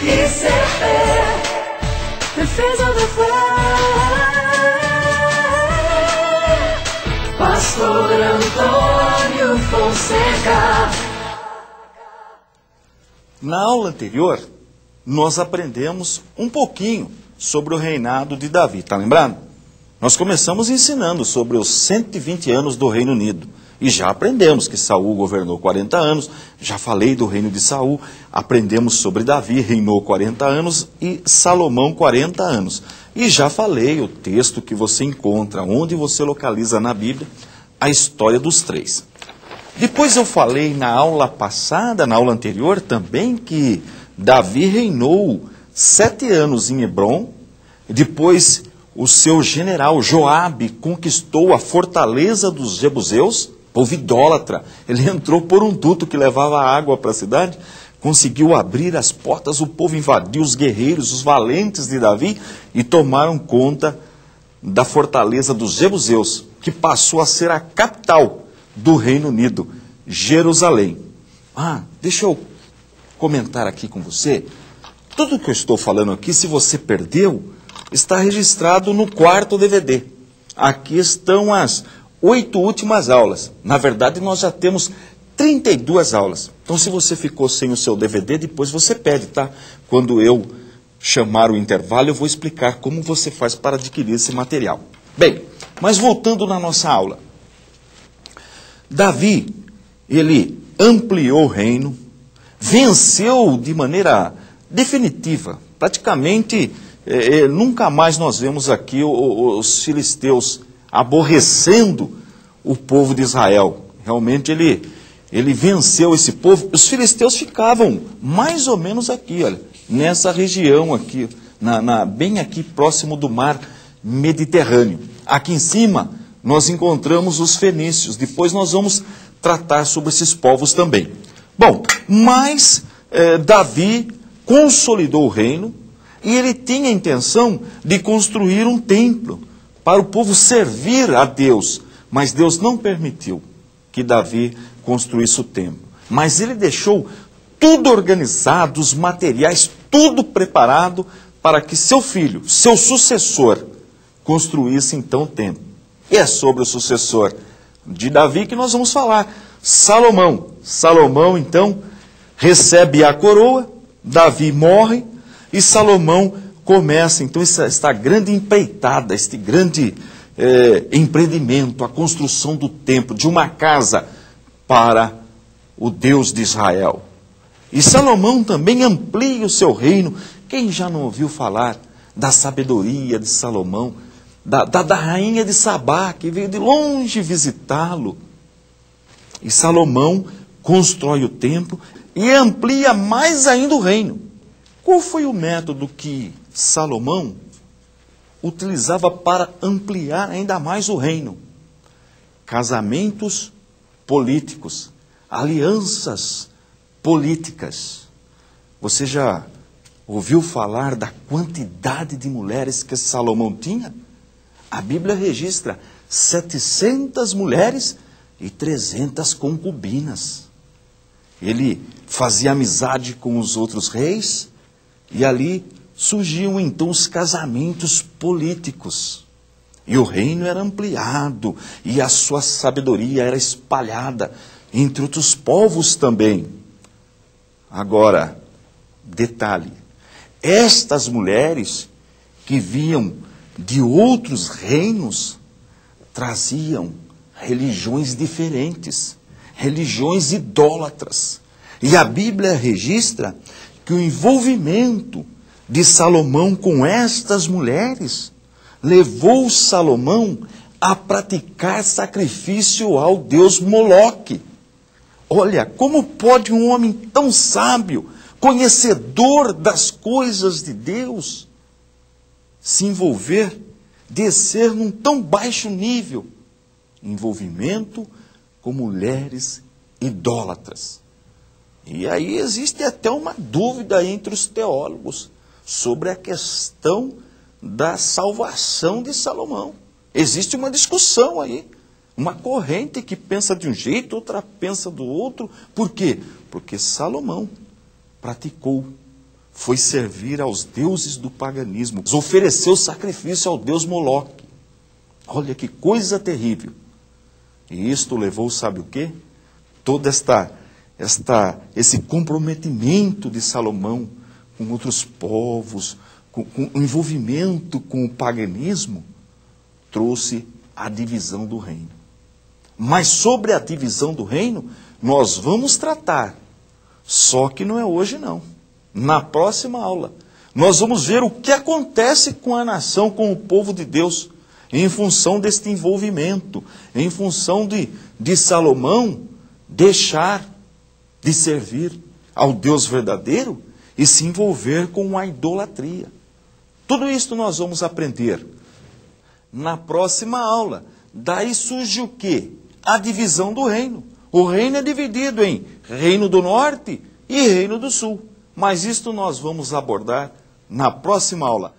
ICP, defesa da fé. Pastor Antônio Fonseca. Na aula anterior, nós aprendemos um pouquinho sobre o reinado de Davi, está lembrando? Nós começamos ensinando sobre os 120 anos do Reino Unido. E já aprendemos que Saul governou 40 anos, já falei do reino de Saul, aprendemos sobre Davi, reinou 40 anos, e Salomão 40 anos. E já falei o texto que você encontra, onde você localiza na Bíblia, a história dos três. Depois eu falei na aula passada, na aula anterior também, que Davi reinou 7 anos em Hebrom, depois o seu general Joabe conquistou a fortaleza dos jebuseus, povo idólatra. Ele entrou por um duto que levava água para a cidade, conseguiu abrir as portas, o povo invadiu, os guerreiros, os valentes de Davi, e tomaram conta da fortaleza dos jebuseus, que passou a ser a capital do Reino Unido, Jerusalém. Deixa eu comentar aqui com você. Tudo que eu estou falando aqui, se você perdeu, está registrado no 4º DVD. Aqui estão as 8 últimas aulas. Na verdade, nós já temos 32 aulas. Então, se você ficou sem o seu DVD, depois você pede, tá? Quando eu chamar o intervalo, eu vou explicar como você faz para adquirir esse material. Bem, mas voltando na nossa aula. Davi, ele ampliou o reino, venceu de maneira definitiva. Praticamente, nunca mais nós vemos aqui os filisteus aborrecendo o povo de Israel. Realmente ele venceu esse povo. Os filisteus ficavam mais ou menos aqui, olha, nessa região aqui, bem aqui próximo do mar Mediterrâneo. Aqui em cima nós encontramos os fenícios. Depois nós vamos tratar sobre esses povos também. Bom, mas Davi consolidou o reino e ele tinha a intenção de construir um templo para o povo servir a Deus. Mas Deus não permitiu que Davi construísse o templo. Mas ele deixou tudo organizado, os materiais, tudo preparado para que seu filho, seu sucessor, construísse então o templo. E é sobre o sucessor de Davi que nós vamos falar, Salomão. Salomão então recebe a coroa, Davi morre e Salomão começa então esta grande empreitada, este grande empreendimento, a construção do templo, de uma casa para o Deus de Israel. E Salomão também amplia o seu reino. Quem já não ouviu falar da sabedoria de Salomão, da rainha de Sabá, que veio de longe visitá-lo? E Salomão constrói o templo e amplia mais ainda o reino. Qual foi o método que Salomão utilizava para ampliar ainda mais o reino? Casamentos políticos, alianças políticas. Você já ouviu falar da quantidade de mulheres que Salomão tinha? A Bíblia registra 700 mulheres e 300 concubinas. Ele fazia amizade com os outros reis e ali surgiam então os casamentos políticos. E o reino era ampliado e a sua sabedoria era espalhada entre outros povos também. Agora, detalhe, estas mulheres que vinham de outros reinos traziam religiões diferentes, religiões idólatras. E a Bíblia registra que o envolvimento de Salomão com estas mulheres levou Salomão a praticar sacrifício ao deus Moloque. Olha, como pode um homem tão sábio, conhecedor das coisas de Deus, se envolver, descer num tão baixo nível? Envolvimento com mulheres idólatras. E aí existe até uma dúvida entre os teólogos sobre a questão da salvação de Salomão. Existe uma discussão aí, uma corrente que pensa de um jeito, outra pensa do outro. Por quê? Porque Salomão praticou foi servir aos deuses do paganismo, ofereceu sacrifício ao deus Moloque. Olha que coisa terrível. E isto levou, sabe o quê? Todo esse comprometimento de Salomão com outros povos, com o envolvimento com o paganismo, trouxe a divisão do reino. Mas sobre a divisão do reino, nós vamos tratar. Só que não é hoje, não. Na próxima aula, nós vamos ver o que acontece com a nação, com o povo de Deus, em função deste envolvimento, em função de Salomão deixar de servir ao Deus verdadeiro e se envolver com a idolatria. Tudo isso nós vamos aprender na próxima aula. Daí surge o quê? A divisão do reino. O reino é dividido em reino do norte e reino do sul. Mas isto nós vamos abordar na próxima aula.